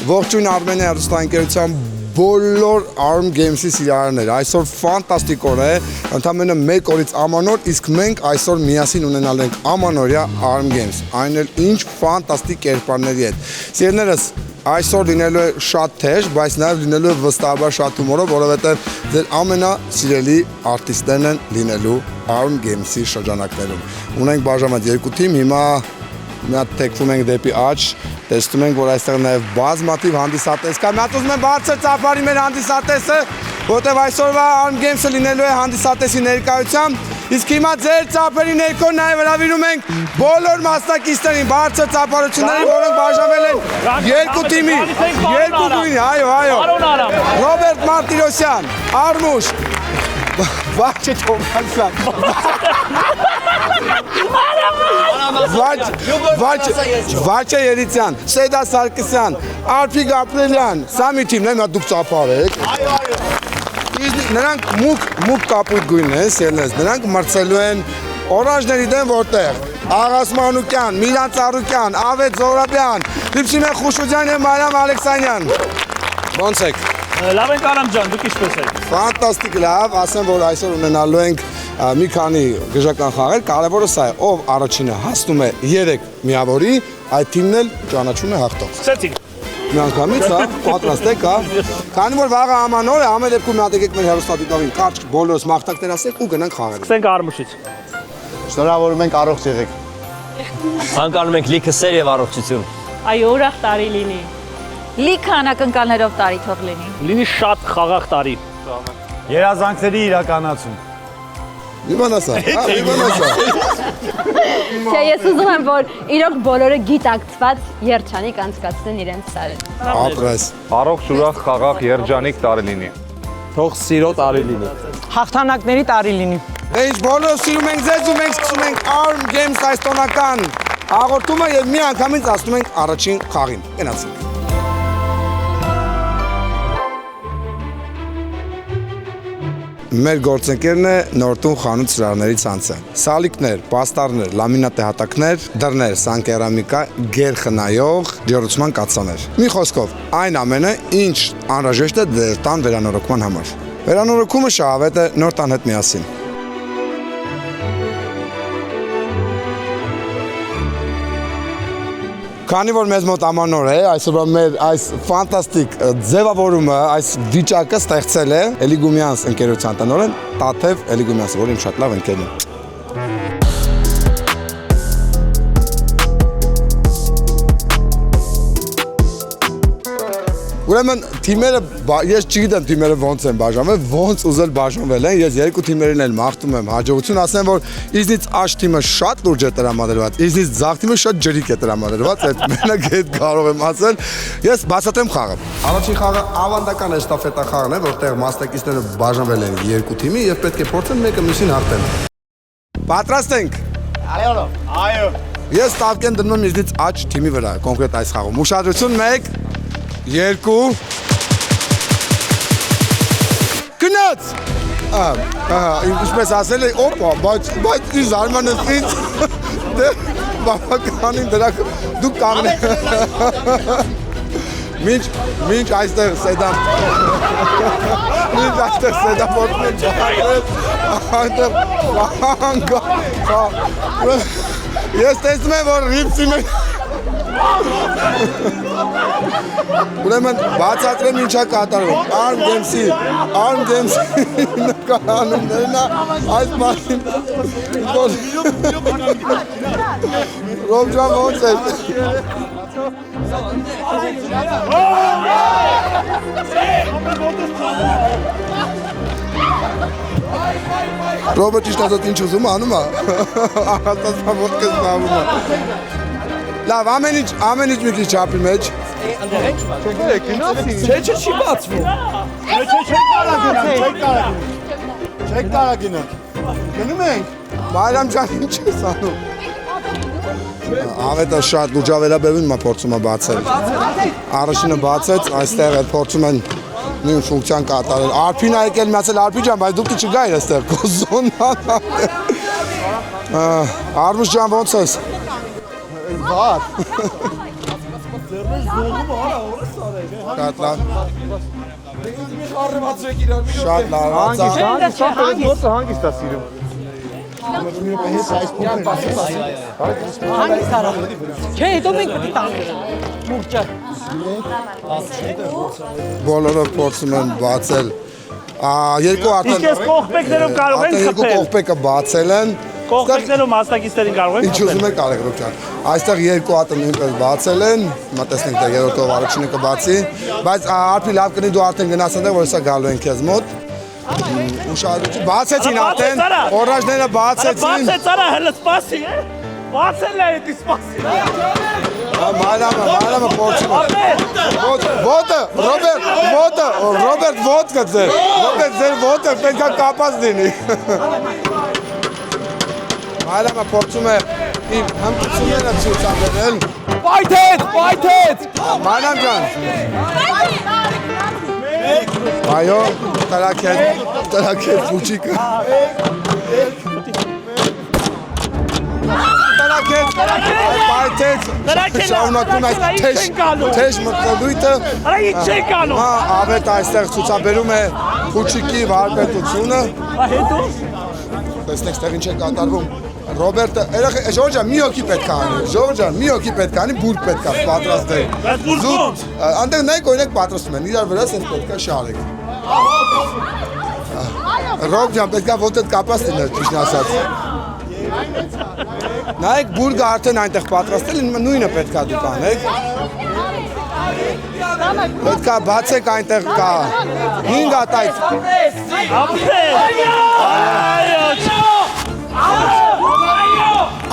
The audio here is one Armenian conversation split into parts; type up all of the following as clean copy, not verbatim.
Ողջույն Արմենիա հեռուստաընկերության բոլոր Arm Games-ի սիրահարներ, այսօր ֆանտաստիկ օր է, ընդամենը մեկ օրից ամանոր, իսկ մենք այսօր միասին ունենալու ենք ամանորյա Arm Games, այն էլ ինչ ֆանտաստիկ կերպարների հետ։ Սիրելիներս, այսօր լինելու է շատ թեժ, բայց նաև լինելու է վստահաբար շատ հումորով, որովհետև ձեր ամենասիրելի արտիստներն են լինելու Arm Games-ի շրջանակներում։ Ունենք բաժանված երկու թիմ, հիմա մի հատ թեքվում ենք դեպի աջ, տեսնում ենք, որ այստեղ նաև բազմաթիվ հանդիսատես կա։ Մի հատ ուզում եմ բարձր ծափարի մեր հանդիսատեսը, որտեղ այսօրվա Arm Games-ը լինելու է հանդիսատեսի ներկայությամբ, իսկ հիմա ձեր ծափերի ներքո նաև հրավիրում ենք բոլոր մասնակիցներին բարձր ծափարություններին, որոնք բաժանվել են երկու թիմի, երկու գույնի, այո։ Ռոբերտ Մարտիրոսյան, Արմուշ, Վաչե Թոմասյան, Վաչե Երիցյան, Սեդա Սարգսյան, Արփիկ Ապրելյան, սա մի թիմն է, մի հատ դուք ծափարեք։ Նրանք մուկ կապույտ գույնն են, սիրելիներս, նրանք մրցելու են օրանժների դեմ որտեղ Աղաս Մանուկյան, Միլան Ծառուկյան, Ավետ Զոհրաբյան, Լիպսիմե Խուշուջյան եւ Մարիամ Ալեքսանյան։ Ոնց եք։ Լավ ենք Արամ ջան, դուք ինչպես եք։ Ֆանտաստիկ լավ, ասեմ որ այսօր ունենալու ենք մի քանի գժական խաղեր, կարևորը սա է, ով առաջինը հասնում է 3 միավորի, այդ թիմն էլ ճանաչում է հաղթող։ Սկսեցինք։ Միանգամից, հա, պատրաստ եք, հա։ Քանի որ վաղը ամանոր է, ամեն դեպքում մի հատ եկեք մեր հեռուստադիտողին կարճ բոլորս մաղթակներ ասեք ու գնանք խաղերը։ Սկսենք Արմուշից։ Շնորհավորում ենք առողջ եղեք։ Ցանկանում ենք լիքը սեր եւ առողջություն։ Այո, ուրախ տարի լինի։ Լիքը անակնկալներով տարի թող լինի։ Լինի շատ խաղաղ տարի։ Երազանքների իրականացում։ Իման ասա, հա, իման ասա։ Չէ, ես ուզում եմ, որ իրոք բոլորը գիտակցված երջանիկ անցկացնեն իրենց տարին։ Ապրես։ Առողջ ուրախ խաղաղ երջանիկ տարի լինի։ Թող սիրո տարի լինի։ Հաղթանակների տարի լինի։ Դե ինչ բոլորը սիրում ենք ձեզ ու մենք սկսում ենք Arm Games այս տոնական հաղորդումը եւ մի անգամից ասում ենք առաջին խաղին։ Գնացինք։ Մեր գործընկերն է Նորտուն խանութ սրահների ցանցը։ Սալիկներ, պաստառներ, լամինատ հատակներ, դռներ, սանկերամիկա, գերխնայող, ջեռուցման կաթսաներ։ Մի խոսքով, այն ամենը, ինչ անհրաժեշտ է ձեր տան վերանորոգման համար։ Վերանորոգումը շահավետ է նոր տան հետ միասին։ Քանի որ մեզ մոտ ամանոր է, այսօրվա մեր այս ֆանտաստիկ ձևավորումը, այս վիճակը ստեղծել է Էլիգումյանց ընկերության տնօրեն Տաթև Էլիգումյանցը, որ իմ շատ լավ ընկերն է։ Ուրեմն թիմերը, ես չգիտեմ թիմերը ոնց են բաժանվել, ոնց ուզել բաժանվել են, ես երկու թիմերին էլ մաղթում եմ հաջողություն, ասեմ որ իզնից աջ թիմը շատ լուրջ է տրամադրված, իզնից ձախ թիմը շատ ջրիկ է տրամադրված, այդ մենակ այդ կարող եմ ասել, ես բացատրեմ խաղը։ Առաջին խաղը ավանդական էստաֆետա խաղն է, որտեղ մասնակիցները բաժանվել են երկու թիմի եւ պետք է փորձեն մեկը մյուսին հաղթել։ Պատրաստ ենք։ Այո։ Ես տավկեն դնում եմ իզնից աջ թիմի վրա, կոնկրետ այս խաղում։ Ուշադրություն 1 2 Գնաց! Ինչպես ասել է, օպա, բայց ի զարմանս ինձ դե բավականին դրակ դուք կանգնեք Մինչ այստեղ սեդամ որտեղ այստեղ ես տեսնում եմ, որ ռիպսի մեջ Ուրեմն բացատրեմ ինչա կատարվում Arm Games-ի նկարանումներն այս մասին Ռոբ ջան ոնց է Ռոբը ճիշտ ասած ինչ ուզում անում է Ահաստացա ոտքս նավում է Լավ, ամեն ինչ մի քիչ չափի մեջ։ Չէ, չի բացվում։ Չեք կարա գնալ։ Գնում ենք։ Բայրամ ջան, ինչ ես անում։ Ավետը շատ լուջավերաբերվում է փորձում է բացել։ Առաջինը բացեց, այստեղ էլ փորձում են նույն ֆունկցիան կատարել։ Արփին ա եկել միացել Արփի ջան, բայց դուք չգայր այստեղ կոզոնան։ Արմուշ ջան, ոնց ես։ Բար։ Ձեռնես զողում արա, որս արել։ Շատ լավ։ Շատ լավ։ Հանգիստ է սիրում։ Հանգիստ արա։ Չէ, հետո մենք պետք է տանք մուրճը։ Բոլորը փորձում են բացել։ Երկու Իսկ արդեն ես կողպեկներով կարող են երկու խփել։ կողպեկը բացել են։ Կողպեկներով մասնակիցներին կարող են Ինչ ուզում եք արեք Ռոբյան։ Այստեղ երկու հատը նույնպես բացել են։ Հիմա տեսնենք թե երրորդով առաջինը կբացի, բայց արփի լավ կնի դու արդեն գնաց այնտեղ որ հեսա գալու են քեզ մոտ։ Ուշադրություն բացեցին արդեն։ Օրանժները բացեցին։ Բացեց արա, հələ սպասի, է։ Բացել է էդի սպասի։ Մայրամը փորձում է։ Ոտը, Ռոբերտ ոտ կծեր։ Ռոբերտ ձեր ոտը պետք է կապած լինի։ Մայրամը փորձում է իր հմտությունները ցույցանել։ Պայթեց։ Մայրամ ջան։ Այո, տրակետ փուչիկը։ Պայթեց։ Շարունակում այս թեժ մրցելույթը։ Արա ինչ չեք անում։ Ավետ այստեղ ցուցաբերում է փուչիկի վարպետությունը։ Հետո Տեսնեք, ստեղ ինչ է կատարվում։ Ռոբերտը, Ժորժ ջան, մի հոգի պետք է անի։ Ժորժ ջան, մի հոգի պետք է անի, բուրգ պետք է պատրաստել։ Բայց բուրգ ո՞նց։ Անտեղ նայեք, օրինակ պատրաստում են, իրար վրա սենց պետք է շարեք։ Ռոբ ջան, պետք է ոտդ կապած լիներ, ճիշտ ասած։ Նայեք, բուրգը արդեն այնտեղ պատրաստել, նույնը պետք է դուք անեք։ Պետք է բացեք այնտեղ կա։ 5 հատ այդ։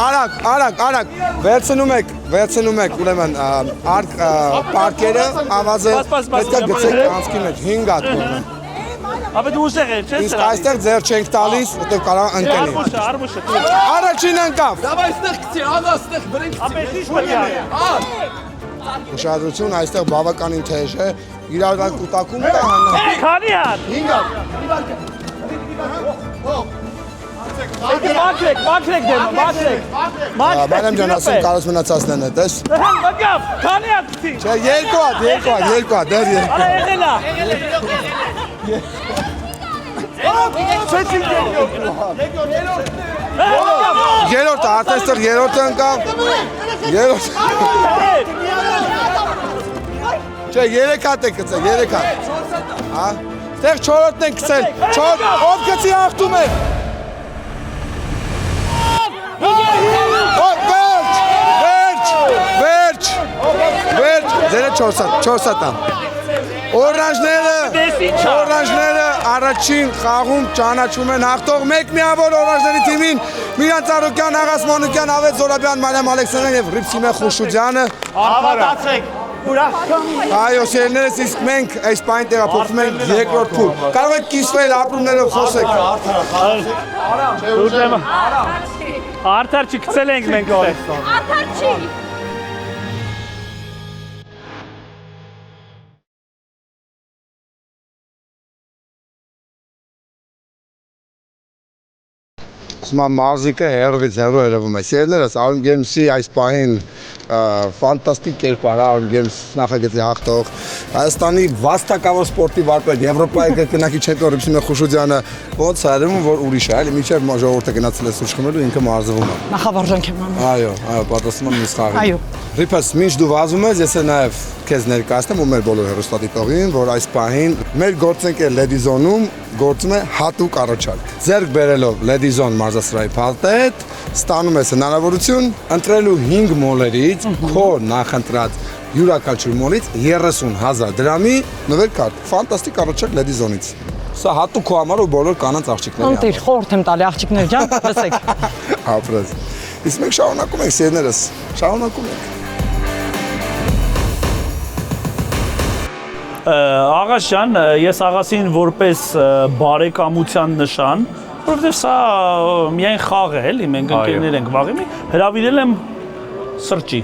Արագ, վերցնում եք, ուրեմն պարկերը, ավազը պետք է գցեք անցքի մեջ, 5 հատ ուրեմն։ Ապա դու ուշեղ ես, չէ՞։ Իսկ այստեղ ձեր չենք տալիս, որտեղ կարող ընկնի։ Արմուշը։ Առաջին ընկավ։ Ապա ինչ պետք է։ Ուշադրություն, այստեղ բավականին թեժ է, իրար կուտակում կա հանա։ Քանի հատ։ 5 հատ։ Մաքրեք դեմը, մաքրեք։ Բարեմ ջան, ասեմ կարոս մնացածն են էտես։ Մգավ, քանի հատ գցի։ Չէ, 2 հատ, դեր 2։ Արա եղելա։ Երորդը, արդեն ստեղ երորդը ընկավ։ Երորդ։ Չէ, 3 հատ է գցել, 3 հատ։ Հա։ Ստեղ 4-րդն են գցել։ 4, ով գցի հաղթում է։ Վերջ, ձերը 4 հատ։ Օրանժները առաջին խաղում ճանաչում են հաղթող մեկ միավոր օրանժների թիմին Միրանց Արոկյան, Աղաս Մանուկյան, Ավետ Զորաբյան, Մարիամ Ալեքսանդրյան եւ Ռիփսիմե Խուշուջյանը։ Հավատացեք։ Այո, սիրելիներս, իսկ մենք այս պայն տեղափոխվում ենք երկրորդ փուլ։ Կարող եք կիսվել ապրումներով խոսեք։ Արդար չի գցել ենք մենք այստեղ։ Արդար չի։ Սմա մարզիկը հերվից հերո երևում է։ Սիրելիներս, Arm Games-ի այս պահին ֆանտաստիկ կերպար Arm Games նախագծի հաղթող Հայաստանի վաստակավոր սպորտի վարպետ Եվրոպայի կրկնակի չեմպիոն Ռիփսիմե Խուշուջյանը ոնց արվում որ ուրիշ է, էլի մինչև ժողովուրդը գնացել է սուրճ խմելու ինքը մարզվում է։ Նախավարժանք եմ անում։ Այո, պատասխանում եմ մյուս խաղին։ Այո։ Ռիփս, մինչ դու վազում ես, ես նաև քեզ ներկայացնեմ ու մեր բոլոր հեռուստադիտողին, որ այս պահին մեր գործընկեր Ledizone-ում գործում է հատուկ առաջարկ։ Ձեռք բերելով Ledizone մարզասրահի փաթեթ, ստանում ես հնարավորություն ընտրելու 5 մոլերից քո նախընտրած յուրաքանչյուր մոլից 30,000 դրամի նվեր կարդ։ Ֆանտաստիկ առաջարկ Ledizone-ից։ Սա հատուկ քո համար ու բոլոր կանանց աղջիկների համար։ Ընտիր, խորհուրդ եմ տալի աղջիկներ ջան, լսեք։ Ապրես։ Իսկ մենք շարունակում ենք սիրելիներս, շարունակում ենք։ Աղաս ջան, ես աղասին որպես բարեկամության նշան, որովհետև սա միայն խաղ է, էլի, մենք ընկերներ ենք վաղի, հրավիրել եմ սրճի։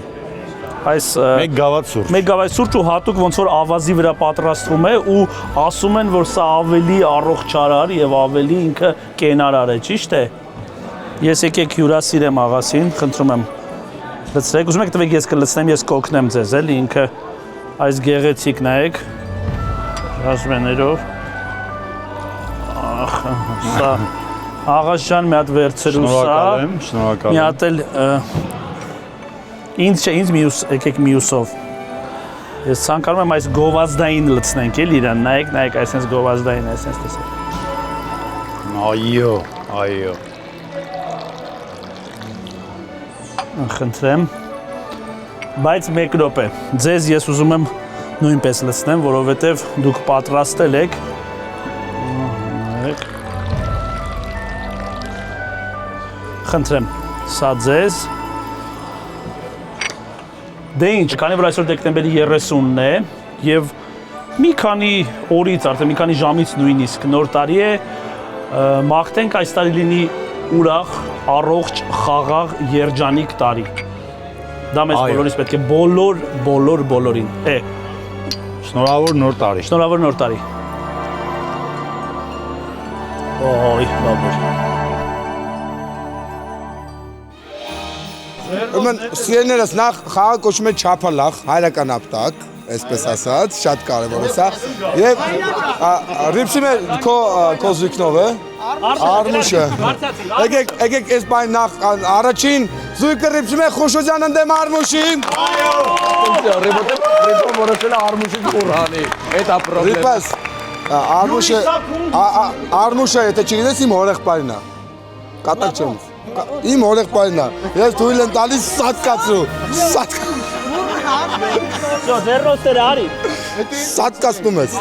Այս Մեկ գավաթ սուրճ։ Մեկ գավաթ սուրճ ու հատուկ ոնց որ ավազի վրա պատրաստվում է ու ասում են, որ սա ավելի առողջարար եւ ավելի ինքը կենարար է, ճիշտ է։ Ես եկեք հյուրասիրեմ աղասին, խնդրում եմ լցրեք, ուզում եք տվեք ես կլցնեմ, ես կօգնեմ ձեզ, էլի ինքը Այս գեղեցիկ նայեք։ Ժաշվեներով։ Սա Աղաս ջան մի հատ վերցրու սա։ Շնորհակալ եմ։ Մի հատ էլ ինձ չէ, ինձ մյուս, եկեք մյուսով։ Ես ցանկանում եմ այս գովազդային լցնենք էլ իրան, նայեք, այսպես գովազդային, այսպես տեսեք։ Այո, այո։ Խնդրեմ։ Բայց 1 րոպե։ Ձեզ ես ուզում եմ նույնպես լցնեմ, որովհետև դուք պատրաստել եք։ Խնդրեմ, սա ձեզ։ Դե ինչ, քանի որ այսօր դեկտեմբերի 30-ն է եւ մի քանի օրից, արդեն մի քանի ժամից նույնիսկ նոր տարի է, մաղթենք այս տարի լինի ուրախ, առողջ, խաղաղ, երջանիկ տարի։ Դա մեզ բոլորիս պետք է բոլորին։ Շնորհավոր նոր տարի։ Շնորհավոր նոր տարի։ Օй, բաբեր։ Ուրեմն սիրելիներս նախ խաղը կոչվում է չափալախ, հայրական ապտակ, այսպես ասած, շատ կարևոր է սա։ Եվ ռիփսի մեր քո զույգնով է։ Արմուշը։ Եկեք այս բան նախ առաջին զույգը ռիփսի մեր Խոշոջան ընդդեմ Արմուշի։ Ռիփոն որոշել է Արմուշի Ղուրանի։ Էդ է պրոբլեմ։ Ռիփս Արմուշը, եթե չգիտես իմ հորեղբայրն է։ Կատակ չեմ։ Իմ հորեղբայրն է։ Ես թույլ եմ տալիս սատկացրու։ Սատկացնում ես։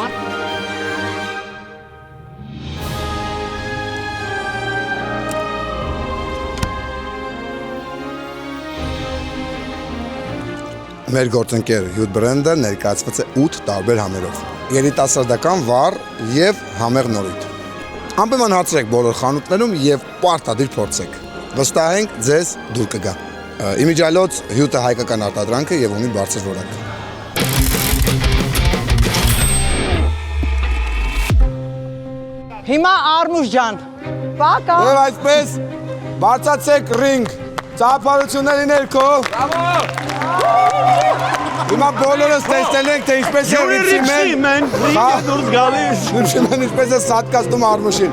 Մեր գործընկեր Հյուդ Բրենդը ներկայացված է 8 տարբեր համերով։ Երիտասարդական վառ եւ համեղ նորույթ։ Անպայման հարցրեք բոլոր խանութներում եւ պարտադիր փորձեք։ Վստահ ենք ձեզ դուր կգա։ Իմիջիալոց Հյուտը հայկական արտադրանք է եւ ունի բարձր որակ։ Հիմա Արմուշ ջան։ Պակա։ Եվ այսպես բարձացեք ռինգ։ Ծափարությունների ներքո։ Հիմա բոլորս տեսնել ենք, թե ինչպես է Ռիփսիմեն դուրս գալիս։ Ռիփսիմեն ինչպես է սատկացնում Արմուշին։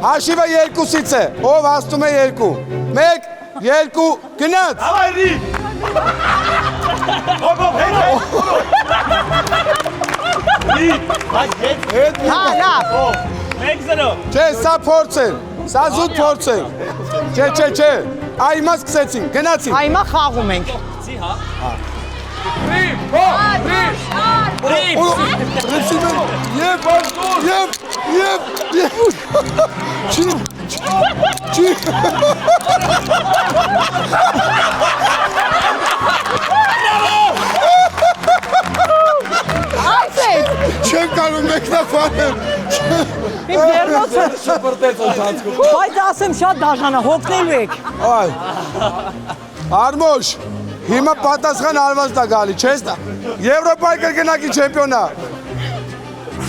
Հաշիվը 2-ից է, ով հասնում է 2։ 1, 2, գնաց։ Ավայ Ռիփ։ Հա, լավ։ 1-0։ Չէ, սա փորձ է, սա զուտ փորձ է։ Չէ։ Այ հիմա սկսեցինք, գնացինք։ Այ հիմա խաղում ենք։ Ռիփսիմեն, եվ չի։ Այսպես։ Չեմ կարող մեկնաբանել։ Իմ երնոցը շպրտեց ընթացքում։ Բայց ասեմ շատ դաժան է, հոգնելու եք։ Այ։ Արմոշ, հիմա պատասխան արված տա գալի, չես տա։ Եվրոպայի կրկնակի չեմպիոնա։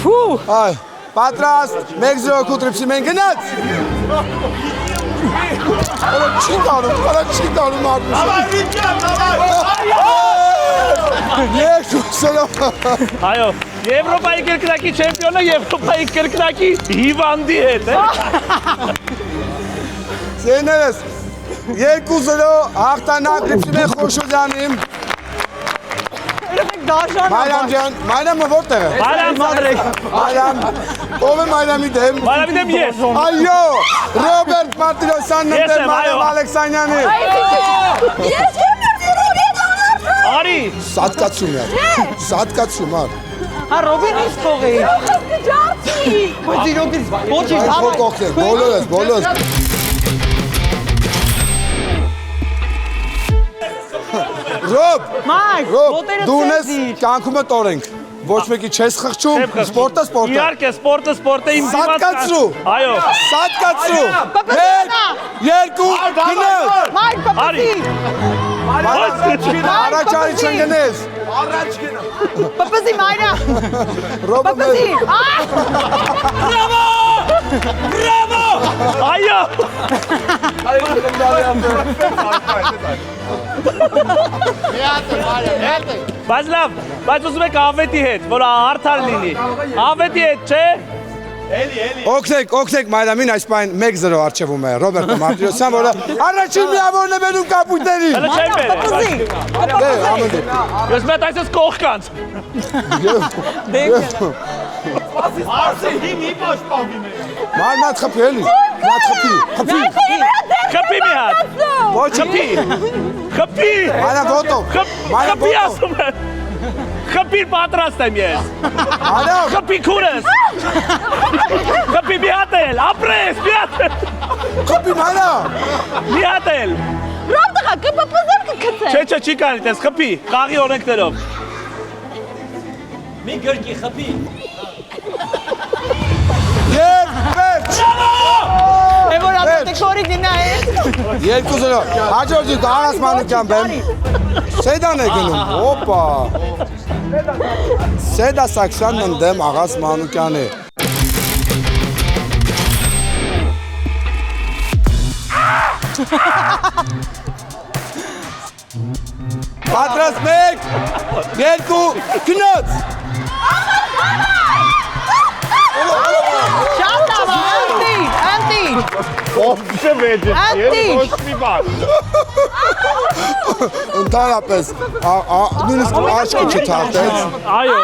Ֆու։ Այ, պատրաստ, 1-0 Ռիփսիմեն գնաց։ Չի տանում Արմուշ։ Այո, Եվրոպայի կրկնակի չեմպիոնը Եվրոպայի կրկնակի հիվանդի հետ է։ Սերներս, 2-0 հաղթանակ Ռիփսիմեն Խոշոջանին։ Դաժան է։ Մայրամ ջան, Մայրամը որտեղ է։ Մարամ մադրեք։ Մայրամ, ով է Մայրամի դեմ։ Մարամի դեմ ես։ Այո, Ռոբերտ Մարտիրոսյանն Ես ընդդեմ եմ, Մարիամ այո։ Ալեքսանյանի։ Ես չեմ Արի։ Սատկացում ար։ Հա Ռոբին ինձ թողեի։ Ջարդի։ Բայց իրոքից ոչինչ Այս հավա։ փոքոխեք, բոլորս։ Ռոբ, Մայր, Ռոբ, ոտերը դու ունես ծեզիր։ կյանքումը տորենք։ Ոչ մեկի չես խղճում, սպորտը։ Իհարկե, սպորտը իմ դիմաց։ Սատկացրու։ Այո։ Սատկացրու։ 1, 2, գնաց։ Մայր, պպզի։ Առաջարի չընկնես։ Պպզի, մայրա։ Ռոբը Պպզի։ Բրավո։ Այո։ Բայց լավ, բայց ուզում եք ավետի հետ, որ արդար լինի։ Ավետի հետ, չէ։ Օգնեք Մայրամին այս պայն 1-0 արժևում է Ռոբերտո Մարտիրոսյան, որը առաջին միավորն է բերում կապույտներին։ Հələ չեմ բերել։ Ես մետ այսպես կող կանց։ Մարմատ խփի էլի։ Մատ խփի։ Խփի մի հատ։ Ոչ Խփի։ Խփի։ Մարա ոտով։ Խփի ասում եմ։ Խփի պատրաստ եմ ես։ Արա Խփի քուրս։ Խփի մի հատ էլ, ապրես, մի հատ։ խփի Մարա։ Մի հատ էլ։ Ռոբ տղա, կպպզեմ կգցեմ։ Չէ, չի կանի, տես խփի, խաղի օրենքներով։ Մի գրկի խփի։ Եվ վերջ։ Որ ատետեկորի դինա է։ 2-0։ Հաջորդի Արաս Մանուկյան բեմ։ Սեդան է գնում։ Օպա։ Սեդա Սաքսյանն ընդդեմ Աղաս Մանուկյանի։ Պատրաստ 1, 2, գնաց։ Շատ լավ, անտի։ Ո՞նց վեճ է։ Անտի։ Ոչ մի բան։ Ընդհանրապես, նույնիսկ աչքը չթարթեց։ Այո։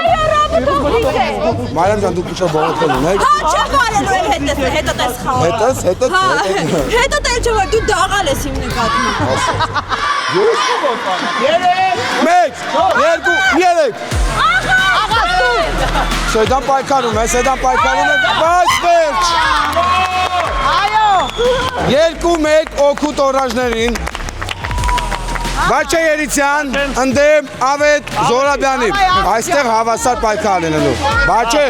Մարիամ ջան, դուք ինչ-որ բողոքել ունեք։ Չէ կարելու եմ հետս խաղը։ Հետս։ Հետո տեղ չէ որ դու դաղալ ես իմ նկատմամբ։ 1, 2, 3։ Սեդան պայքարում է, բայց վերջ։ Այո։ 2-1 օգուտ օրանժներին։ Վաչե Երիցյան, ընդդեմ Ավետ Զորաբյանի։ Այստեղ հավասար պայքար լինելու։ Վաչե,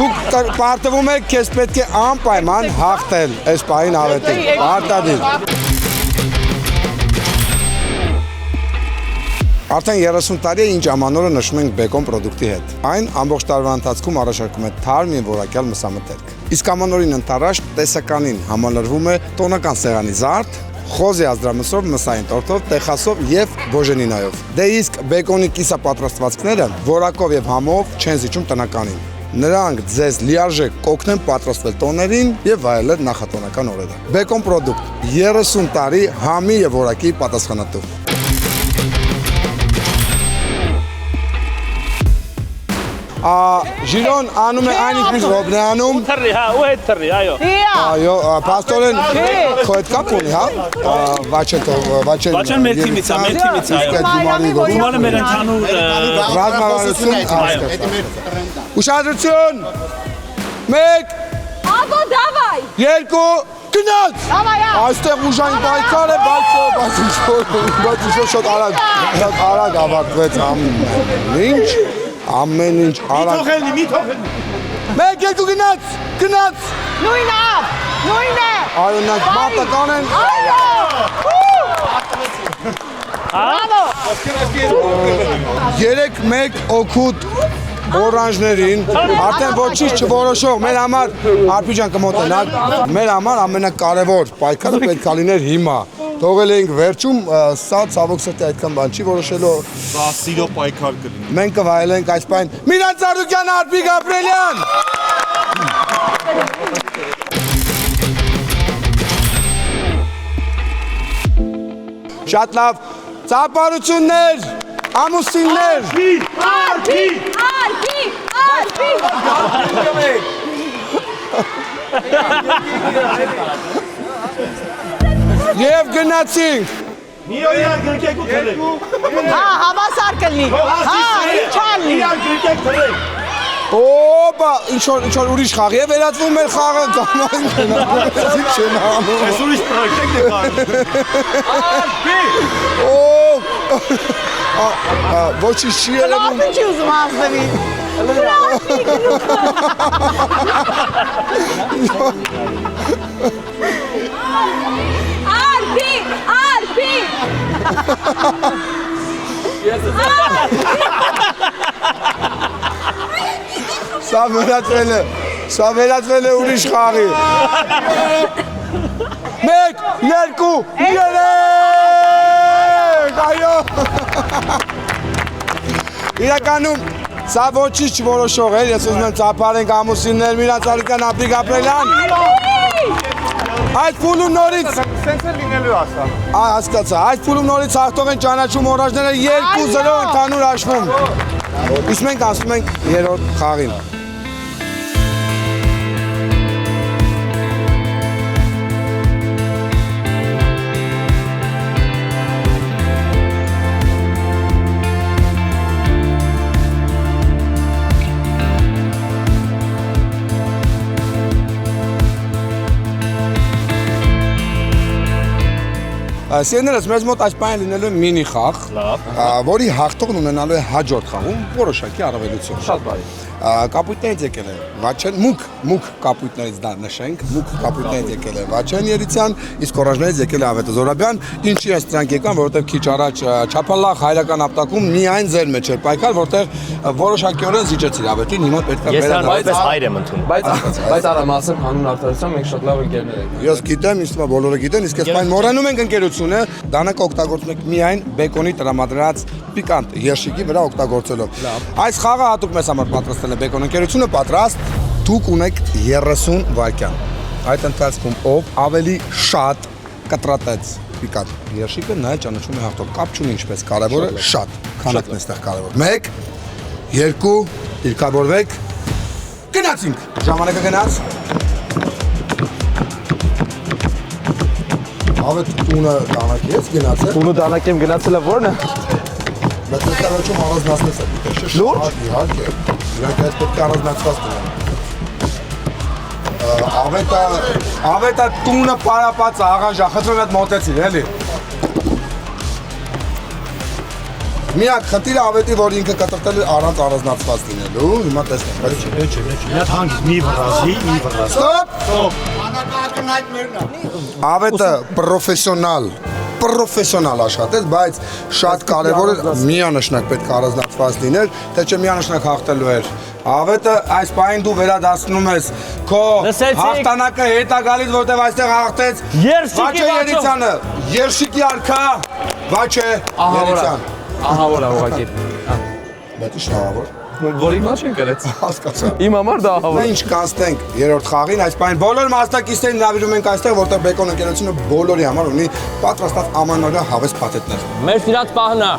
դուք պարտվում եք, քեզ պետք է անպայման հաղթել այս պահին Ավետին։ Պարտադիր։ Արդեն 30 տարի է ինչ ամանորը նշում ենք Բեկոն պրոդուկտի հետ։ Այն ամբողջ տարվա ընթացքում առաջարկում է թարմ և որակյալ մսամթերք։ Իսկ ամանորին ընթരാշ տեսականին համալրվում է տոնական սեղանի զարդ, խոզի ազդրամսով, մսային տորտով, տեխասով և բոժենինայով։ Դե իսկ Բեկոնի կիսապատրաստվածքները որակով և համով չեն զիջում տնականին։ Նրանք ձեզ լիարժեք կօգնեն պատրաստվել տոներին և վայելել նախատոնական օրերը։ Բեկոն պրոդուկտ 30 տարի համի և որակի պատասխանատու։ Ժիրոն անում է այն ինչպես Ռոբն է անում։ Թռի, հա, ու հետ թռի, այո։ Այո, պաստորեն քո հետ կապ ունի, հա։ Վաչեն մեր թիմից է, այո։ Գումարը մեր ընդհանուր ռազմավարություն։ Ուշադրություն։ 1, Աբո դավայ։ 2, գնաց։ Այստեղ ուժային պայքար է, բայց ինչ-որ շատ արագ ավարտվեց ամեն ինչ արագ։ Մի թողնի։ 1, 2 գնաց։ Նույնը, նույնը։ Այո, նրանք մարտական են։ Բրավո։ 3-1 օգուտ օրանժներին, արդեն ոչինչ չորոշող, մեր համար Արփի ջան կմոտենաք, մեր համար ամենակարևոր պայքարը պետք է լիներ հիմա։ Թողել էինք վերջում, սա ցավոք սրտի այդքան բան չի որոշելու։ Սա սիրո պայքար կլինի։ Մենք կվայելենք այս պայն Միլան Ծառուկյան, Արփի Գաբրելյան։ Շատ լավ, ծափարություններ, ամուսիններ։ Արփի։ Եվ գնացինք։ Մի օրինակ գրկեք ու թռեք։ Հա, հավասար կլինի։ Հա, ինչ ալնի։ Գրկեք թռեք։ Օպա, ինչ-որ ուրիշ խաղ է վերածվում մեր խաղը կամայն գնալու չեն անում։ Այս ուրիշ պրակտիկ է Արփի։ Ոչինչ չի երևում։ Ինչ ուզում ասվի։ Արփի։ Սա վերածվել է Սա վերածվել է ուրիշ խաղի։ 1, 2, 3 այո։ Իրականում սա ոչինչ չորոշող էր, ես ուզում եմ ծափարենք ամուսիններ Միրանց Ալիկյան Ապրիկ Ապրելյան։ Այդ փուլում նորից Սենց է լինելու ասա։ հասկացա, այդ փուլում նորից հաղթող են ճանաչում օրաժները 2-0 ընդհանուր հաշվում։ Իսկ մենք ասում ենք երրորդ խաղին։ Սիրելիներս, մեզ մոտ այս պայն լինելու է մինի խաղ, որի հաղթողն ունենալու է հաջորդ խաղում որոշակի առավելություն։ Շատ բարի։ Կապույտներից եկել է Վաչեն, մուկ կապույտներից դա նշենք, մուկ կապույտներից եկել է Վաչեն Երիցյան, իսկ օրանժներից եկել է Ավետը Զորաբյան, ինչի այս դրանք եկան, որովհետև քիչ առաջ չափալախ հայրական ապտակում միայն ձեր մեջ էր պայքար, որտեղ որոշակիորեն զիջեցիր Ավետին, հիմա պետք է Ես հայր եմ ընդունում։ Բայց արամասը հանուն արդարության մենք շատ լավ ընկերներ ենք։ Ես գիտեմ, ինձ թվում է բոլորը գիտեն, իսկ ես պայն մոռանում ենք ընկերությունը, դանակը օգտագործում ենք միայն բեկոնի տրամադրած պիկանտ երշիկի վրա օգտագործելով։ Այս խաղը հատուկ մեզ համար պատրաստել է բեկոն ընկերությունը, պատրաստ, դուք ունեք 30 վայրկյան։ Այդ ընթացքում ով ավելի շատ կտրատեց պիկանտ երշիկը, նա ճանաչում է հաղթող։ Կապ չունի ինչպես կարևորը շատ, քանակն է այստեղ կարևոր։ 1, 2, դիրքավորվեք։ Գնացինք։ Ժամանակը գնաց։ Ավետ տունը դանակ ես գնացել։ Տունը դանակ եմ գնացել է ո՞րն է։ Բայց ես առաջում առանձնացնես է դիտել։ Լուրջ։ Իհարկե։ Իրանք այդ պետք է առանձնացված դնեն։ Ավետա տունը պարապած աղանջա, խնդրում եմ մոտեցիր, էլի։ Միակ խնդիրը Ավետի, որ ինքը կտրտել է առանց առանձնացված լինելու, հիմա տեսնենք, բայց Չէ։ Մի հատ հանգիստ մի վրազի։ Ստոպ։ Ավետը պրոֆեսիոնալ աշխատեց, բայց շատ կարևոր է միանշանակ պետք է առանձնացված լիներ, թե չէ միանշանակ հաղթելու էր։ Ավետը այս պահին դու վերադասնում ես քո հաղթանակը հետ է գալիս, որտեղ այստեղ հաղթեց Վաչե Երիցյանը, Երշիկի արքա Վաչե Երիցյան։ Ահավոր է ուղղակի։ Բայց ի՞նչ ահավոր։ Որի մաս են գրեց։ Հասկացա։ Իմ համար դա ահավոր։ Մենք ինչ կանցնենք երրորդ խաղին, այս պայն բոլոր մասնակիցներին հրավիրում ենք այստեղ, որտեղ բեկոն ընկերությունը բոլորի համար ունի պատրաստած ամանորյա հավես փաթեթներ։ Մեր սիրած պահն է։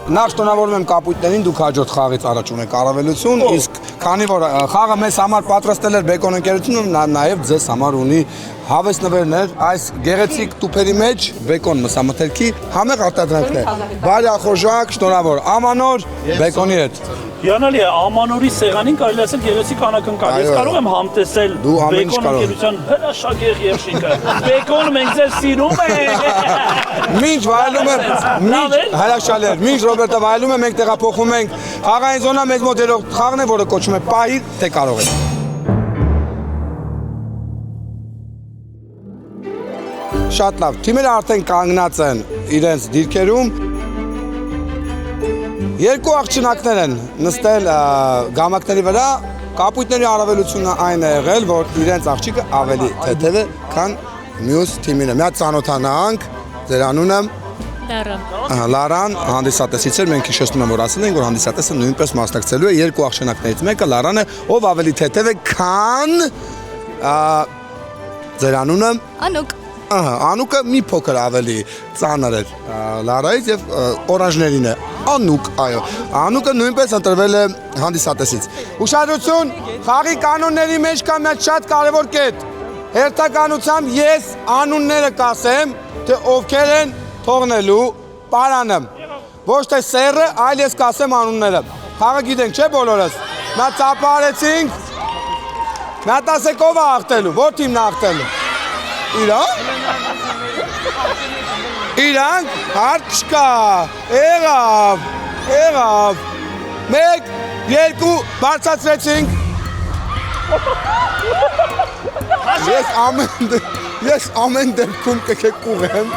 Նախ շնորհավորում եմ կապույտներին, դուք հաջորդ խաղից առաջ ունեք առավելություն, իսկ քանի որ խաղը մեզ համար պատրաստել էր բեկոն ընկերությունը, նաև ձեզ համար ունի հավես նվերներ, այս գեղեցիկ տուփերի մեջ բեկոն մսամթերքի համեղ արտադրանքն է։ Բարյախոժակ, շնորհավոր, ամանոր բեկոնի հետ։ Հիանալի է, ամանորի սեղանին կարելի ասել գեղեցիկ անակնկալ։ Ես կարող եմ համտեսել բեկոն ընկերության հրաշագեղ երշիկը։ Բեկոն մենք ձեզ սիրում ենք։ Մինչ վայելում եմ, հրաշալի էր, մինչ Ռոբերտը վայելում է, մենք տեղափոխվում ենք խաղային զոնա, մեզ մոտ երող խաղն է, որը կոչվում է պահիր, թե կարող եք։ Շատ լավ, թիմերը արդեն կանգնած են իրենց դիրքերում։ Երկու աղջնակներ են նստել գամակների վրա, կապույտների առավելությունը այն է եղել, որ իրենց աղջիկը ավելի թեթև է, քան մյուս թիմինը։ Մի հատ ծանոթանանք, ձեր անունը Լարան, հանդիսատեսից էր, մենք հիշեցնում եմ, որ ասել ենք, որ հանդիսատեսը նույնպես մասնակցելու է երկու աղջնակներից մեկը Լարան է, ով ավելի թեթև է, քան ձեր անունը Անուկ։ Անուկը մի փոքր ավելի ծանր էր Լարայից եւ օրանժներին է։ Անուկ, այո։ Անուկը նույնպես ընտրվել է հանդիսատեսից։ Ուշադրություն, խաղի կանոնների մեջ կա մի շատ կարևոր կետ։ Հերթականությամբ ես անունները կասեմ, թե ովքեր են թողնելու պարանը։ Ոչ թե սերը, այլ ես կասեմ անունները։ Խաղը գիտենք, չէ՞ բոլորս։ Նա ծափարեցինք։ Նա տասեք ով է հաղթելու, որ թիմն է հաղթելու։ Իրանք հարց չկա, եղավ, 1, 2, բարձացրեցինք, ես ամեն դեպքում կքեք կուղեմ,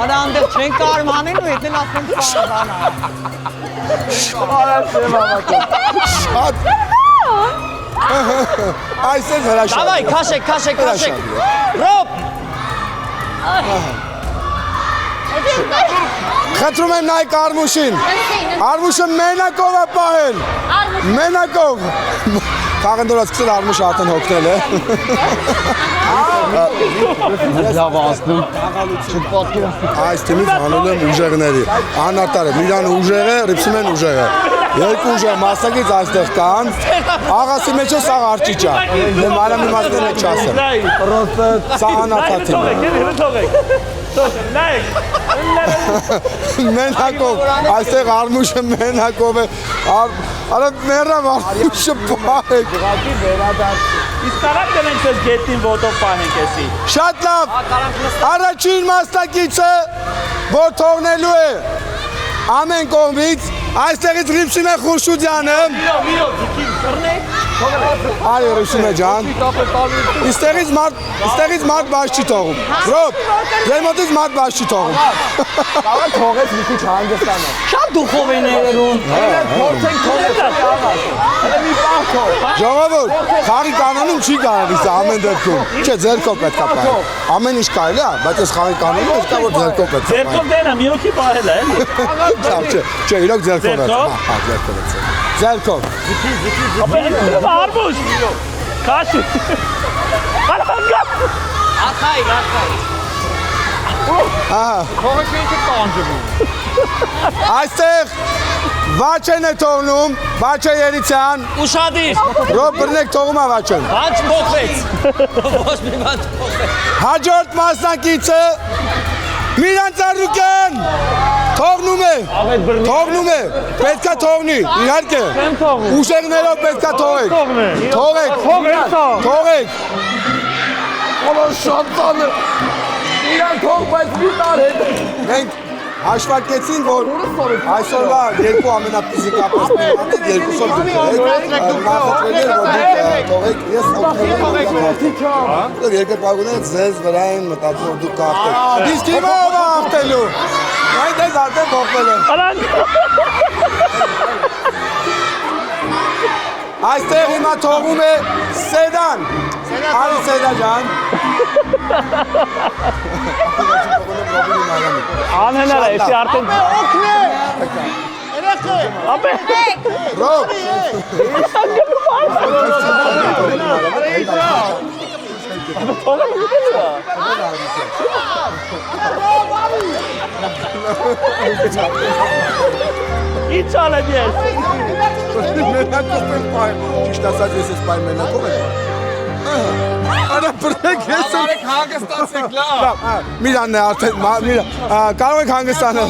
Արա անդեղ չեն կարմանին ու հետն ասեն ծանրան։ Շատ Այս է հրաշալի։ Դավայ, քաշեք։ Ռոբ։ Խնդրում եմ նայեք Արմուշին։ Արմուշը մենակով է պահել։ Մենակով։ Խաղնդորը սկսել Արմուշը արդեն հոգնել է։ Լավ ասնում։ Այս թիմից հանել եմ ուժեղների։ Անարտար է, Միրանը ուժեղ է, Ռիփսիմեն ուժեղ է։ Երկու ուժեղ մասնակից այստեղ կան։ Աղասի մեջ է սա արջիճ է։ Դեմ արամի մասներն է չասեմ։ Սա անարտար թիմ է։ Մենակով, այստեղ Արմուշը մենակով է, արա մերավ Արմուշը պահեք։ Իսկ կարակ դնենք ձեզ գետին ոտով պահենք էսի։ Շատ լավ, առաջին մասնակիցը, որ թողնելու է ամեն կողմից, այստեղից Ռիփսիմե Խուրշուդյանը։ Այո, Ռիփսիմե ջան։ Իստեղից մարդ բաց չի թողում։ Ռոբ, ձեր մոտից մարդ բաց չի թողում։ Կարող թողեց մի քիչ հանգստանալ։ Շատ դուխով են երևում։ Փորձենք թողել։ Մի պահ թող։ Ժողովուրդ, խաղի կանոնում չի կարելի սա ամեն դեպքում։ Չէ, ձերքով պետք է պահել։ Ամեն ինչ կարելի է, բայց այս խաղի կանոնում պետք է որ ձերքով պետք է պահել։ Ձերքով դենը, մի հոգի պահել է, էլի։ Չէ, իրոք ձերքով է։ Հա, ձերքով է։ Ձերքով։ Արմուշ։ Քաշի։ Արհանգա։ Աթայ։ Թողեք ինքը տանջվում։ Այստեղ Վաչեն է թողնում, Վաչե Երիցյան։ Ուշադիր։ Ռոբ բռնեք թողում է Վաչեն։ Հանց փոխվեց։ Ոչ մի բան փոխվեց։ Հաջորդ մասնակիցը Միրան Ծառուկյան թողնում է, պետքա թողնի, իհարկե, ուշեղներով պետքա թողեք, թողեք, Ալո շատ ծանր։ Իրան թող, բայց մի տար հետ։ մենք հաշվարկեցին, որ այսօրվա երկու ամենափիզիկապես պինատիկ երկուսով դուք թողեք, ես երկրպագուները ձեզ վրա են մտածում, որ դուք կաղթեք, իսկ հիմա ով է աղթելու, այն դեզ արդեն փոխվել են, այստեղ հիմա թողում է Սեդան, արի Սեդա ջան, Անհնար է, էսի արդեն։ Ապե։ Ռոբ։ Ինչ անեմ ես։ Մենակով եմ պայմ, ճիշտ ասած ես ես պայմ մենակով եմ։ Արա բրնեք ես եմ։ Արեք հանգստացեք լավ։ Միրանն է արդեն, կարող եք հանգստանել։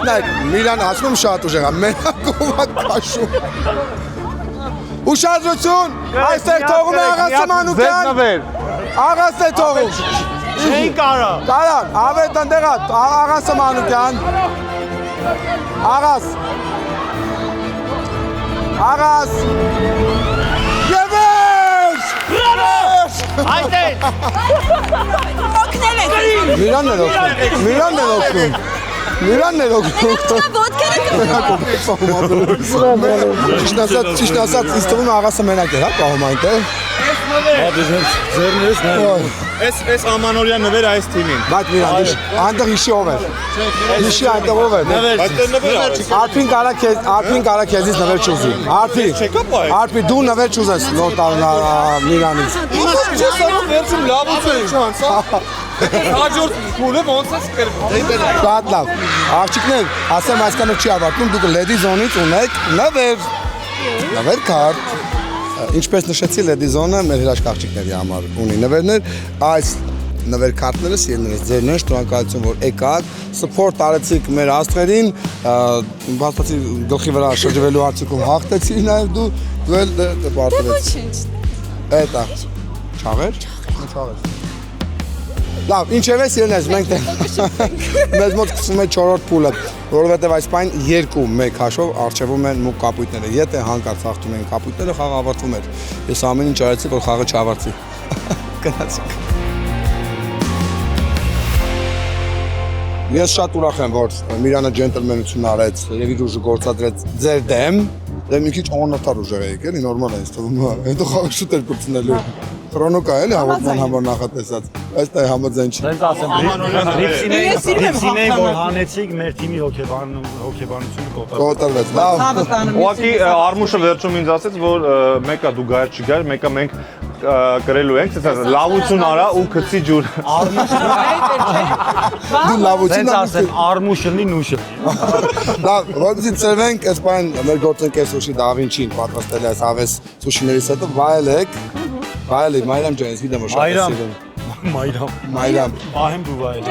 Նայք, Միրան ասում եմ շատ ուժեղ է, մենակով է կաշում։ Ուշադրություն, այստեղ թողում է Աղաս Մանուկյան։ Աղաս է թողում։ Չէին կարա։ Կարան, ավետ ընդեղ է, Աղաս Մանուկյան։ Աղաս։ Եվեշ! Այդեն։ Օգնել եք։ Միրանն է օգնում։ Միրանն է օգնում։ Ոտքերը Ճիշտ ասած, ինձ թվում է Աղասը մենակ էր, հա, պահում այնտեղ։ Այս ամանորյա նվեր այս թիմին։ Բայց Միրան, այնտեղ հիշի ով էր։ Հիշի այնտեղ ով էր։ Արփին կարա քեզից նվեր չուզի։ Արփի դու նվեր չուզես նոր տարուն Միրանից։ Չես անում վերջում լավություն չանց, հա։ Հաջորդ փուլը ոնց է սկրվում։ Շատ լավ։ Աղջիկներ, ասեմ այսքանով չի ավարտում, դուք Lady Zone-ից ունեք նվեր քարտ։ Ինչպես նշեցի, Lady Zone-ը մեր հրաշք աղջիկների համար ունի նվերներ, այս նվեր քարտները սիրելիներս ձերն են, շնորհակալություն որ եկաք, support արեցիք մեր աստղերին, բացացի գլխի վրա շրջվելու հարցիկում հաղթեցի նաև դու էլ պարտվեցի։ Էտա։ Չաղեր։ Լավ, ինչևէ սիրելիներս, մենք մեզ մոտ սկսվում է 4-րդ փուլը, որովհետև այս պայն 2-1 հաշվով առջևում են մուկ կապույտները։ Եթե հանկարծ հաղթում են կապույտները, խաղը ավարտվում էր։ Ես ամեն ինչ արեցի, որ խաղը չավարտվի։ Գնացինք։ Ես շատ ուրախ եմ, որ Միրանը ջենտլմենություն արեց, երևի ուժը գործադրեց ձեր դեմ, դե մի քիչ օնորթար ուժեր եք, էլի նորմալ է ինձ թվում, հետո խաղը շուտ էր կպցնելու։ Ռոնոկա էլի հավատման համար նախատեսած, այս տայ համաձայն չի։ Դենց ասեմ, Ռիփսինեի որ հանեցիք մեր թիմի հոգեբանությունը Կոտրվեց, լավ։ Ուղղակի Արմուշը վերջում ինձ ասեց, որ մեկը դու գայր չգայր, մեկը մենք կրելու ենք, լավություն արա ու գցի ջուր։ Դու լավություն ասեմ, Արմուշնի նուշը։ Լավ, որպեսզի ծրվենք, այս բան մեր գործընկեր Սուշի Դավինչին պատրաստել է այս հավես սուշիներից հետո վայելեք։ Վայելեք, Մայրամ ջան, ես գիտեմ որ շատ սիրում։ Մայրամ։ Ահեմ դու վայել։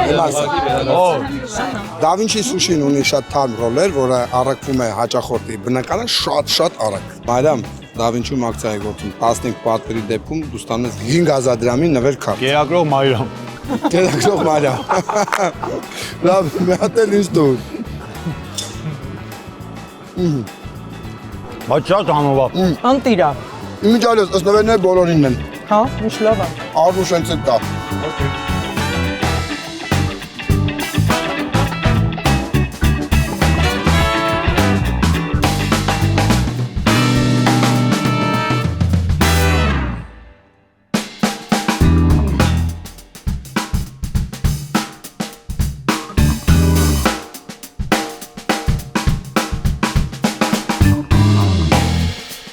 Դավինչի սուշին ունի շատ թարմ ռոլեր, որը առաքվում է հաճախորդի բնականը շատ արագ։ Մայրամ, Դավինչում ակցիա է գործում 15 պատվերի դեպքում դու ստանում ես 5000 դրամի նվեր քարտ։ Գերագրող Մայրամ։ Գերագրող Մայրամ։ Լավ, մի հատ էլ ինձ տուր։ Բայց շատ անովա։ Անտիրա։ Իմիջալոս, ըստ նվերները բոլորինն են։ Հա, միշտ լավ է։ Արուշ հենց էլ կա։